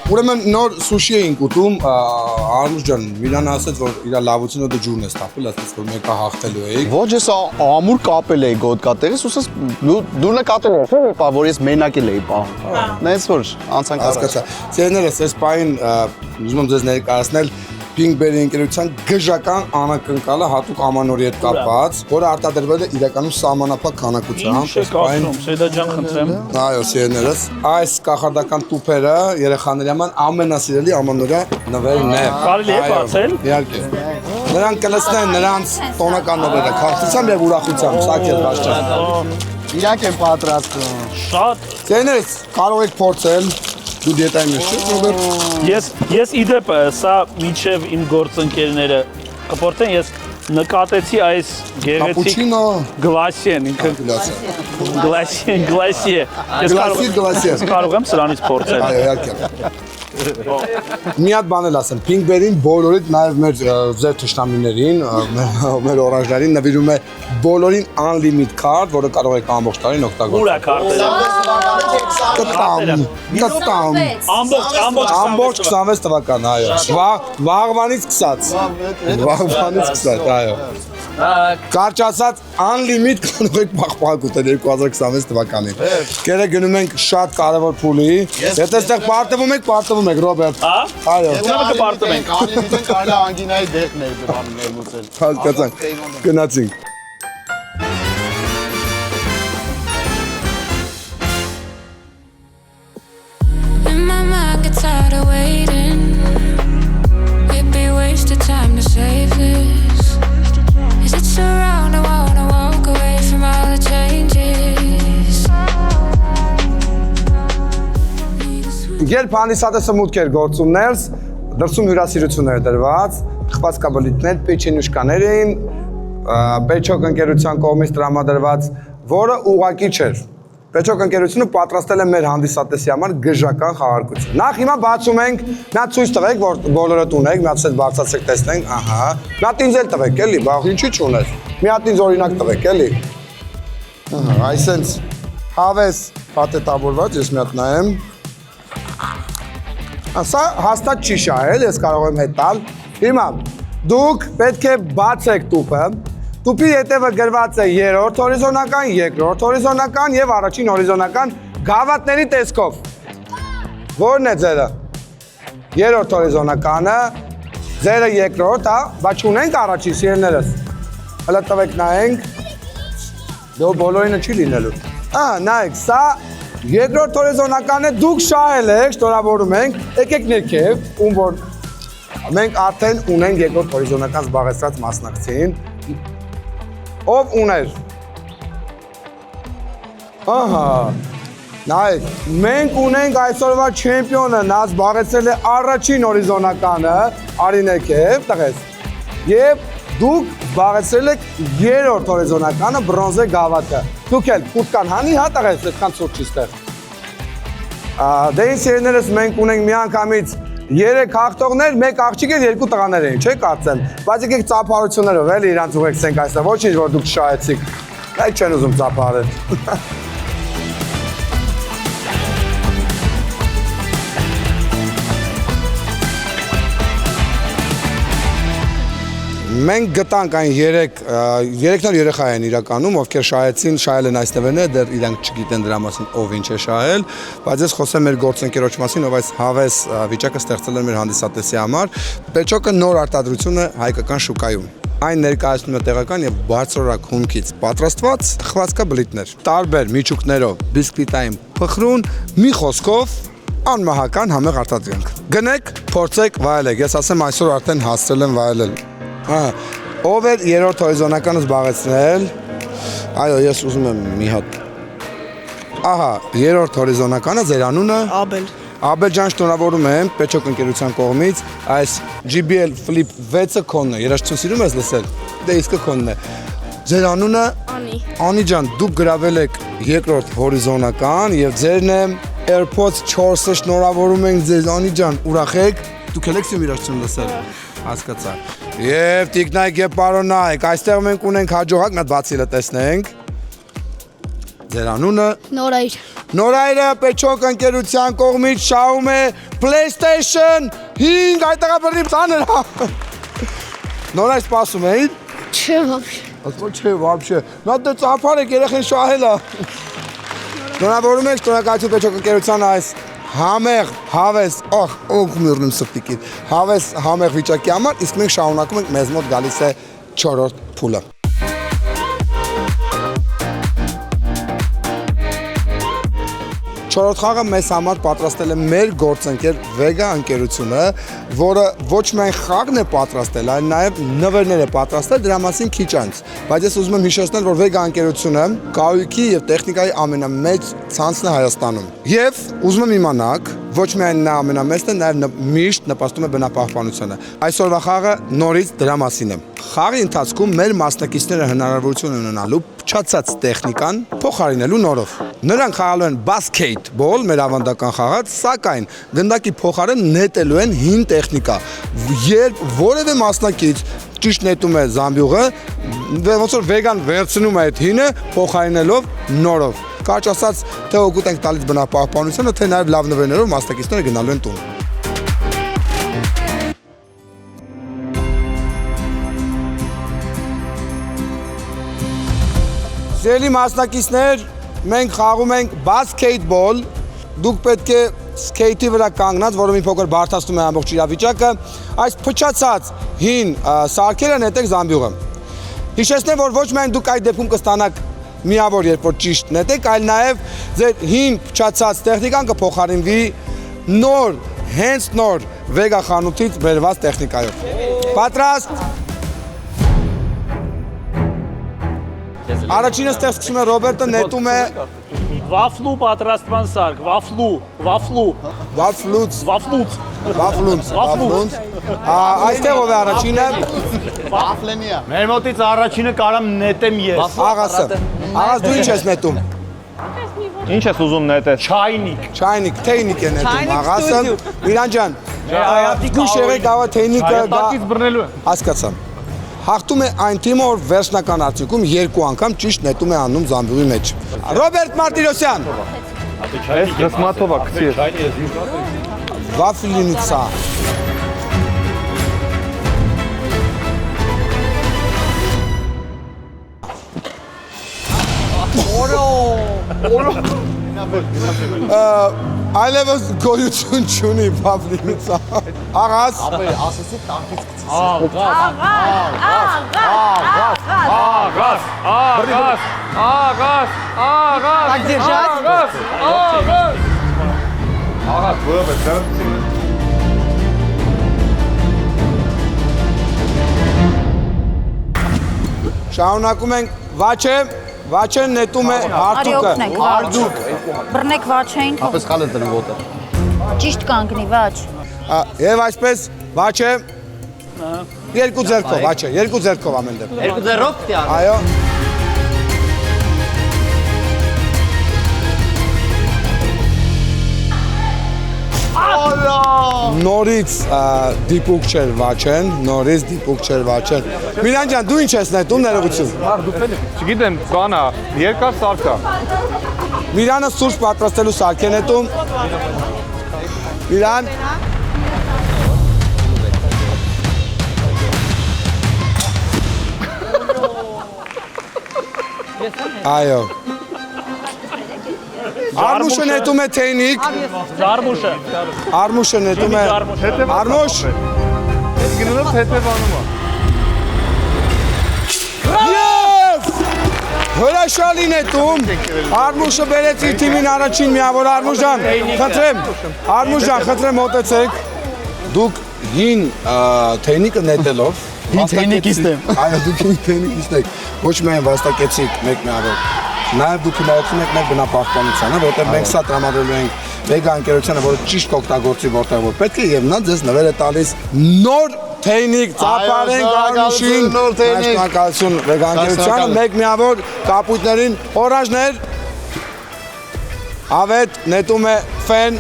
Ուրեմն նոր սուշի էինք ուտում, Արմուշ ջան, Միրանը ասեց, որ իր լավությունը դու ջուրն ես տապել, ասեց, որ մեկը հաղթելու էիք։ Ոչ, ես ամուր կապել էի գոտկատերից, ասես դու նկատել ես, որ ես մենակել էի պահում։ Նայես որ անցանք առաջ։ Հասկացա։ Սերներս, այս պահին ուզում եմ ձեզ ներկայացնել Pinkberry ընկերության գժական անակնկալը հատուկ ամանորի հետ կապված, որը արտադրվել է իրականում սահմանափակ քանակությամբ։ Ինչ եք ասում, Սեյդա ջան, խնդրեմ։ Այո, սերներս, այս կախարդական տուփերը երեխաների համար ամենասիրելի ամանորյա նվերն է։ Կարելի է բացել։ Իհարկե։ Նրանք կլսնեն նրանց տոնական նվերը, քաղցրությամբ եւ ուրախությամբ, սակել բաշճան։ Իրանք են պատրաստում։ Շատ։ Սերներս, կարող եք փորձել։ Դու դիետայի մեջ ես, Ռոբերտ։ Ես իդեպ սա միջև իմ գործընկերները կփորձեն, ես նկատեցի այս գեղեցիկ Կապուչինո, գլասիեն, ինքը գլասիե։ Ես կարող եմ սրանից փորձել։ այո, իհարկե։ Մի հատ բան էլ ասեմ, Pinkberry-ին բոլորիդ նաև մեր ձեր թշնամիներին, մեր օրանժներին նվիրում է բոլորին unlimited card, որը կարող եք ամբողջ տարին օգտագործել։ Ուր է քարտերը։ Կտամ։ Ամբողջ 26 թվական, այո։ Վաղվանից սկսած, այո։ Կարճ ասած, unlimited կարող եք պահպան ուտել 2026 թվականին։ Կերը գնում ենք շատ կարևոր փուլի։ Եթե այստեղ պարտվում եք, Ռոբերտ։ Հա։ Այո։ Պարտում ենք։ Unlimited կարելի է անգինայի դեղն ներմուծել։ Հասկացանք։ Գնացինք։ In my mind, get tired of waiting. It'd be wasted time to save this. Is it so wrong to wanna walk away from all the changes? Երբ հանդիսատեսը մուտք էր գործում ներս, դրսում հյուրասիրություններ դրված, թխված կաբլիտներ, պեչենյուշկաներ էին, Պեչոկ ընկերության կողմից տրամադրված, որը ուղղակի չէր։ Պեչոկ ընկերությունը պատրաստել է մեր հանդիսատեսի համար գժական խաղարկություն։ Նախ հիմա բացում ենք, մի հատ ցույց տվեք, որ բոլորը ունեք, մի հատ ցած բարձրացեք տեսնենք, ահա։ Մի հատ ինձ էլ տվեք, էլի, բախ ինչի՞ չունես։ Մի հատ ինձ օրինակ տվեք, էլի։ Ահա, այսենց հավես պատետավորված, ես մի հատ նայեմ։ Սա հաստատ չի շահել, ես կարող եմ հետ տալ։ Հիմա դուք պետք է բացեք տուփը։ Տուփի ետևը գրված է երրորդ հորիզոնական, երկրորդ հորիզոնական եւ առաջին հորիզոնական գավաթների տեսքով։ Որն է ձերը։ Երրորդ հորիզոնականը, ձերը երկրորդ, հա, բայց ունենք առաջի սիրելիներս։ Հələ տվեք նայենք։ Դու բոլորինը չի լինելու։ Նայեք, սա երկրորդ հորիզոնական է, դուք շահել եք, շնորհավորում ենք, եկեք ներքև, ում որ մենք արդեն ունենք երկրորդ հորիզոնական զբաղեցրած մասնակցին, ով ուներ։ Ահա, նայեք, մենք ունենք այսօրվա չեմպիոնը, նա զբաղեցրել է առաջին հորիզոնականը, արի ներքև, տղես, և դուք զբաղեցրել եք երրորդ հորիզոնականը բրոնզե գավաթը։ Դուք էլ փուտկան հանի հատաղեց այդքան ցուրտ չի ստեղ։ Դե ինձ սիրելիներս մենք ունենք միանգամից 3 հաղթողներ, 1 աղջիկ եւ 2 տղաներ էին, չէ՞ կարծեմ։ Բայց եկեք ծափարություններով էլի իրանց ուղեկցենք այստեղ, ոչինչ որ դուք շահեցիք։ Այդ չեն ուզում ծափարել։ Մենք գտանք այն երեքն երեխա են իրականում, ովքեր շահել են այստեղն է, դեռ իրանք չգիտեն դրա մասին ով ինչ է շահել, բայց ես խոսեմ մեր գործընկերոջ մասին, ով այս հավես վիճակը ստեղծել են մեր հանդիսատեսի համար։ Պեչոկը նոր արտադրություն է հայկական շուկայում։ Այն ներկայացնում է տեղական եւ բարձրորակ հումքից պատրաստված խվածքաբլիթներ, տարբեր միջուկներով, բիսկվիտային փխրուն, մի խոսքով անմահական համեղ արտադրանք։ Գնեք, փորձեք, վայելեք։ Ես ասեմ այսօր արդեն հասցրել եմ վայելել։ Ով էր երրորդ հորիզոնականը զբաղեցնել։ Այո, ես ուզում եմ մի հատ։ Ահա, երրորդ հորիզոնականը ձեր անունը Աբել։ Աբել ջան, շնորհավորում եմ Պեչոկ ընկերության կողմից այս JBL Flip 6-ը քոնն է։ Երաժշտություն սիրում ես լսել։ Դե իսկը քոնն է։ Ձեր անունը Անի։ Անի ջան, դուք գրավել եք երկրորդ հորիզոնական եւ ձերն է AirPods 4-ը շնորհավորում ենք ձեզ Անի ջան, ուրախ եք։ Դուք եք սիրում երաժշտություն լսել։ Հասկացա։ Եվ տիկնայք եւ պարոնայք, այստեղ մենք ունենք հաջողակ, մի հատ բացիլը տեսնենք։ Ձեր անունը Նորայր։ Նորայրը Պեչոկ ընկերության կողմից շահում է PlayStation 5 այդտեղաբրի ծանր։ Նորայր սպասում էին։ Չէ, вообще։ Ասում չէ, вообще։ Նա դե ծափար եք երեխեն շահել է։ Շնորհավորում ենք շնորհակալություն Պեչոկ ընկերության այս համեղ, հավես, միրնում սրտիկին, հավես համեղ վիճակի համար, իսկ մենք շահունակում ենք մեզ մոտ գալիս է 4-րդ փուլը։ Չորրորդ խաղը մեզ համար պատրաստել է մեր գործընկեր Vega ընկերությունը, որը ոչ միայն խաղն է պատրաստել, այլ նաև նվերներ է պատրաստել, դրա մասին քիչ անց։ Բայց ես ուզում եմ հիշեցնել, որ Vega ընկերությունը կահույքի եւ տեխնիկայի ամենամեծ ցանցն է Հայաստանում։ Եվ ուզում եմ իմանաք, ոչ միայն նա ամենամեծն է, նաև միշտ նպաստում է բնապահպանությանը։ Այսօրվա խաղը նորից դրա մասին է։ Խաղի ընթացքում մեր մասնակիցները հնարավորություն ունենալու փչացած տեխնիկան փոխարինելու նորով։ Նրանք խաղալու են basketball, մեր ավանդական խաղը, սակայն գնդակի փոխարեն նետելու են հին տեխնիկա։ Երբ որևէ մասնակից ճիշտ նետում է զամբյուղը, ոնց որ վեգան վերցնում է այդ հինը փոխարինելով նորով։ Կարճ ասած, թե օգուտ ենք տալիս բնապահպանությանը, թե նաև լավ նվերներով մասնակիցները գնալու են տուն։ Սիրելի մասնակիցներ, մենք խաղում ենք basketball, դուք պետք է սկեյթի վրա կանգնած, որը մի փոքր բարդացնում է ամբողջ իրավիճակը, այս փչացած հին սարքերը նետեք զամբյուղը։ Հիշեցնեմ, որ ոչ միայն դուք այդ դեպքում կստանաք միավոր, երբ որ ճիշտ նետեք, այլ նաև ձեր հին փչացած տեխնիկան կփոխարինվի նոր, հենց նոր Vega խանութից բերված տեխնիկայով։ Պատրաստ։ Առաջինը ստեղ սկսում է Ռոբերտը, նետում է Վաֆլու պատրաստման սարք, վաֆլուց։ Այստեղ ով է առաջինը։ Վաֆլենիա։ Մեր մոտից առաջինը կարամ նետեմ ես։ Աղասը։ Աղաս դու ինչ ես նետում։ Ինչ ես ուզում նետես։ Չայնիկ, թեյնիկ է նետում աղասը։ Միրան ջան, դու շեղեք գավա թեյնիկը Այատակից բռնելու է։ հասկացամ։ Հաղթում է այն թիմը, որ վերջնական արդյունքում 2 անգամ ճիշտ նետում է անում զամբյուղի մեջ։ Ռոբերտ Մարտիրոսյան։ Այս դրսմաթովա գցի։ Վաֆլինիցա։ Այլևս գոյություն չունի Վաֆլինիցա։ Աղաս։ Ասացի տանկից գցի։ Շահունակում ենք Վաչեն նետում է հարդուկը։ Հարդուկ։ Բռնեք Վաչեին։ Ապես խալ է դնում ոտը։ Ճիշտ կանգնի Վաչ։ Եվ այսպես Վաչե Երկու ձեռքով, աչե, երկու ձեռքով ամեն դեպքում։ Երկու ձեռով պիտի արվի։ Այո։ Նորից դիպուկ չեր վաչեն, նորից դիպուկ չեր վաչեն։ Միլան ջան, դու ինչ ես նետում, ներողություն։ Չգիտեմ, բանա, երկար սարքա։ Միլանը սուրճ պատրաստելու սարք է նետում։ Միլան։ Այո։ Արմուշը նետում է թեյնիկ։ Արմուշը։ Արմուշը նետում է։ Արմուշ։ Գնալով հետևանում է։ Yes! Հրաշալի նետում։ Արմուշը բերեց իր թիմին առաջին միավոր Արմուշ ջան։ Խնդրեմ, Արմուշ ջան, խնդրեմ մոտեցեք։ Դուք հին թեյնիկը նետելով Հին թեյնիկիստ եմ։ Այո, դուք հին թեյնիկիստ եք։ Ոչ միայն վաստակեցիք մեկ միավոր։ Նաև դուք հիմնավորում եք մեր բնապահպանությանը, որտեղ մենք սա տրամադրելու ենք Vega ընկերությանը, որը ճիշտ կօգտագործի որտեղ որ պետք է, եւ նա ձեզ նվեր է տալիս նոր թեյնիկ, ծափարենք Արմուշին, շնորհակալություն Vega ընկերությանը, մեկ միավոր կապույտներին, օրանժներ, ավետ նետում է ֆեն։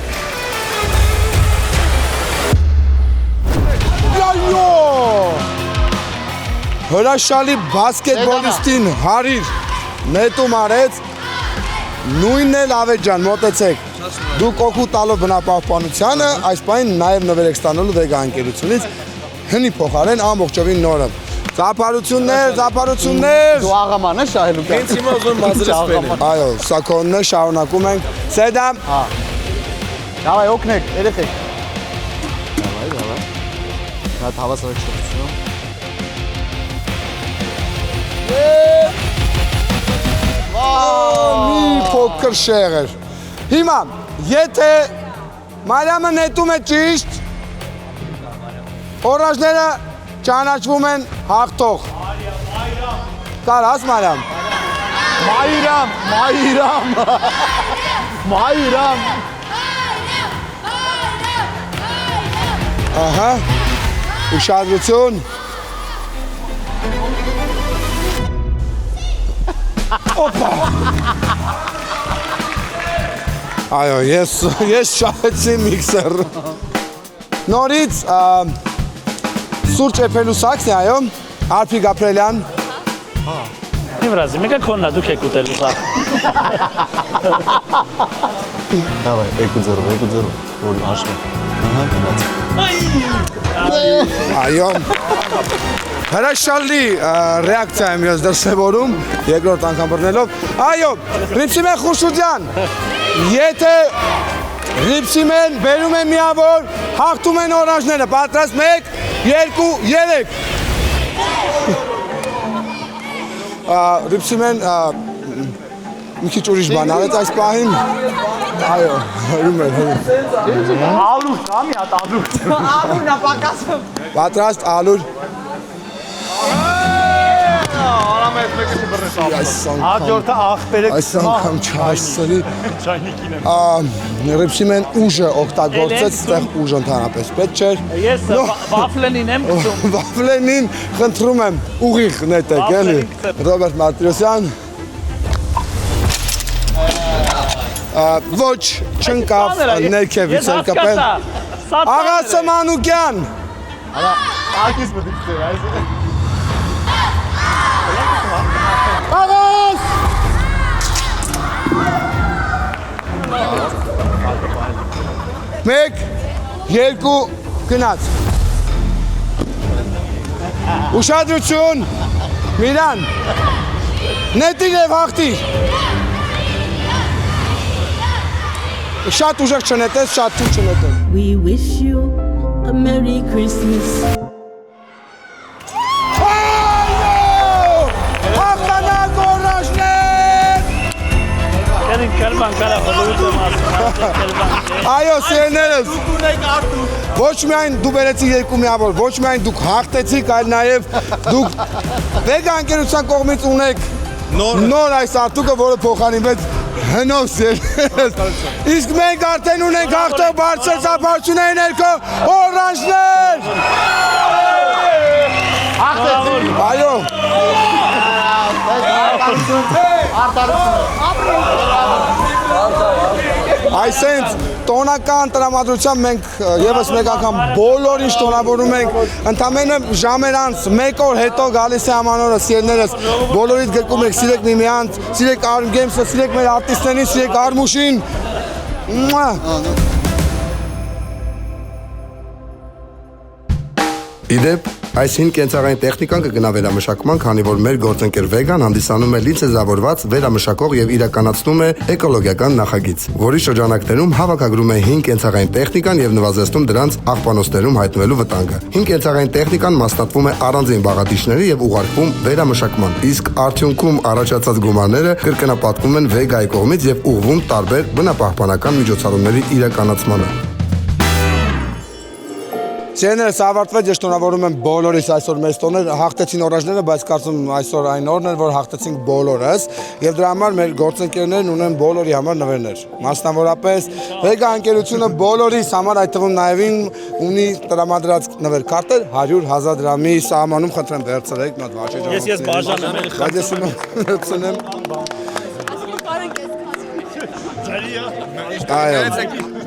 Հրաշալի բասկետբոլիստին հարիր նետում արեց, նույնն էլ ավետ ջան, մոտեցեք, դուք օգու տալով բնապահպանությանը, այս պայն նաև նվեր եք ստանալու Vega ընկերությունից, հնի փոխարեն ամբողջովին նորը։ Զապարություններ, զապարություններ։ Դու աղաման ես շահելու կան։ Ինձ հիմա ուզում մազրեսպել եմ։ Այո, սա քոնն է, շարունակում ենք։ Սեդամ։ Դավայ, օգնեք, երեխեք։ Դավայ։ Նա հավասար չկրծում։ Մի փոքր շեղեր։ Հիմա, եթե Մարիամը նետում է ճիշտ, օրանժները ճանաչվում են հաղթող։ Կարաս Մարիամ։ Մայրամ։ Ահա, ուշադրություն։ Օպա։ Այո, ես շահեցի միքսեր։ Նորից սուրճ էփելու սաքսն է, այո, Արփիկ Ապրելյան։ Իմ ռազի, մեկը քոննա, դուք եք ուտելու սա։ Դավայ, երկու ձեռով, որ աշվի։ Ահա, գնաց։ Այո։ Հրաշալի ռեակցիա եմ ես դրսևորում, երկրորդ անգամ բռնելով։ Այո, Ռիփսիմեն Խուրշուդյան, եթե Ռիփսիմեն բերում է միավոր, հաղթում են օրանժները, պատրաստ 1, 2, 3։ Ռիփսիմեն մի քիչ ուրիշ բան արեց այս պահին։ Այո, հրում էր։ Ալուր, ամի հատ ալուր։ Ալուրն է պակասում։ Պատրաստ, ալուր։ Արամետ մեկը չբռնես ապրում։ Հաջորդը աղբերեք այս անգամ չհասցրի։ Ռիփսիմեն ուժը օգտագործեց, այդտեղ ուժ ընդհանրապես պետք չէր։ Ես վաֆլենին եմ գցում։ Վաֆլենին խնդրում եմ ուղիղ նետեք, էլի։ Ռոբերտ Մարտիրոսյան։ Ոչ, չընկավ ներքևից էր կպել։ Աղասը Մանուկյան։ Ակիս մտիկ ծեր, այս։ Աղաս։ Մեկ, երկու, գնաց։ Ուշադրություն, Միլան, նետիր և հաղթիր։ Շատ ուժեղ չնետես, շատ թույլ չնետես։ We wish you a Merry Christmas. Հաղթանակ օրանժներ։ Կերբան կարա խլուտ եմ ասում։ Այո, սերներս։ Ոչ միայն դու բերեցի երկու միավոր, ոչ միայն դուք հաղթեցիք, այլ նաև դուք Vega ընկերության կողմից ունեք նոր այս արտուկը, որը փոխանցվեց հնոս երես։ Իսկ մենք արդեն ունենք հաղթող բարձր ծափարությունների ներքո օրանժներ։ Այո։ Այսենց տոնական տրամադրությամբ մենք եւս մեկ անգամ բոլորին շնորհավորում ենք, ընդամենը ժամեր անց 1 օր հետո գալիս է ամանորը սիրելիներս, բոլորիդ գրկում եք, սիրեք միմյանց, սիրեք Arm Games-ը, սիրեք մեր արտիստներին, սիրեք Արմուշին։ Իդեպ, այս հին կենցաղային տեխնիկան կգնա վերամշակման, քանի որ մեր գործընկեր Vegan հանդիսանում է լիցենզավորված վերամշակող եւ իրականացնում է էկոլոգիական նախագիծ, որի շրջանակներում հավաքագրում է հին կենցաղային տեխնիկան եւ նվազեցնում դրանց աղբանոցներում հայտնվելու վտանգը։ Հին կենցաղային տեխնիկան մասնատվում է առանձին բաղադրիչների եւ ուղարկվում վերամշակման, իսկ արդյունքում առաջացած գումարները կրկնապատկվում են Vega-ի կողմից եւ ուղղվում տարբեր բնապահպանական միջոցառումների իրականացմանը։ Սիրելիներս, ավարտվեց, ես շնորհավորում եմ բոլորիս այսօր մեծ տոներ, հաղթեցին օրաժները, բայց կարծում այսօր այն օրն էր, որ հաղթեցինք բոլորս, եւ դրա համար մեր գործընկերներն ունեն բոլորի համար նվերներ։ Մասնավորապես Vega ընկերությունը բոլորիս համար, այդ թվում նաեւ ունի տրամադրած նվերքարտեր 100,000 դրամի սահմանում, խնդրեմ վերցրեք, մատ վաճառ ջան։ Ես բաժանում եմ։ Բայց ես ունեմ։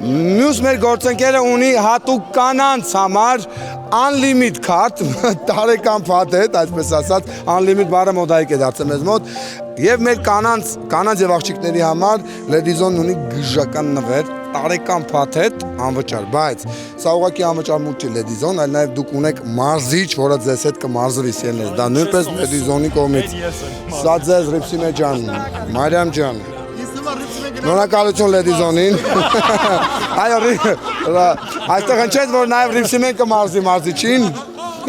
Մյուս մեր գործընկերը ունի հատուկ կանանց համար unlimit card, տարեկան փաթեթ, այսպես ասած, unlimit բառը մոդայիկ է դարձել մեզ մոտ, եւ մեր կանանց եւ աղջիկների համար Ledizon ունի գժական նվեր, տարեկան փաթեթ անվճար, բայց սա ուղղակի անվճար մուտք չի Ledizon, այլ նաեւ դուք ունեք մարզիչ, որը ձեզ հետ կմարզվի սիրելիներ, դա նույնպես Ledizon-ի կողմից։ Սա ձեզ Ռիփսիմե ջան, Մարիամ ջան։ Նորակալություն Ledizon-ին։ Այո, այստեղ հնչեց, որ նաև Ռիփսիմեն կմարզի մարզիչին։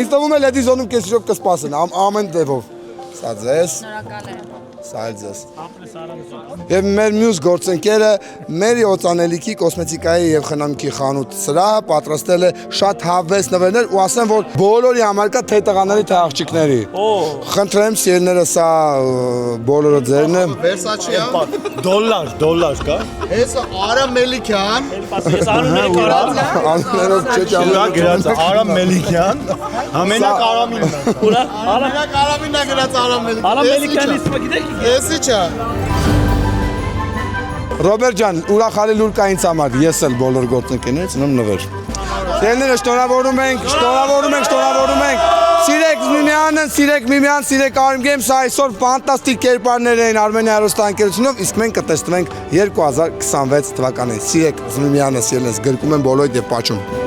Ինձ թվում է Ledizon-ում կեսրով կսպասեն, ամեն դեպով։ Սա ձեզ։ Նորակալ եմ։ Սա էլ ձեզ։ Եվ մեր մյուս գործընկերը Մերի օծանելիքի, կոսմետիկայի եւ խնամքի խանութ սրահը պատրաստել է շատ հավես նվերներ ու ասեմ, որ բոլորի համար կա թե տղաների, թե աղջիկների։ Խնդրեմ, սիրելիները, սա բոլորը ձերն է։ Versace-ա։ Դոլար կա։ Հեսա Արամ Մելիքյան։ Ես անունները կարած։ Անուններով չէ գրած Արամ Մելիքյան։ Ամենակ Արամինն է։ Ուրա, Ամենակ Արամինն է գրած Արամ Մելիքյան։ Արամ Մելիքյանի իսմը գիտեք։ Էսի չէ։ Ռոբերտ ջան, ուրախալի լուր կա ինձ համար, ես էլ բոլոր գործընկերներից ունեմ նվեր։ Սիրելիները, շնորհավորում ենք։ Սիրեք միմյանց, սիրեք Arm Games-ը, այսօր ֆանտաստիկ կերպարներ էին Արմենիա հեռուստաընկերությունով, իսկ մենք կտեսնվենք 2026 թվականին։ Սիրեք միմյանց, սիրելիներս, գրկում են բոլորիդ եւ պաչում։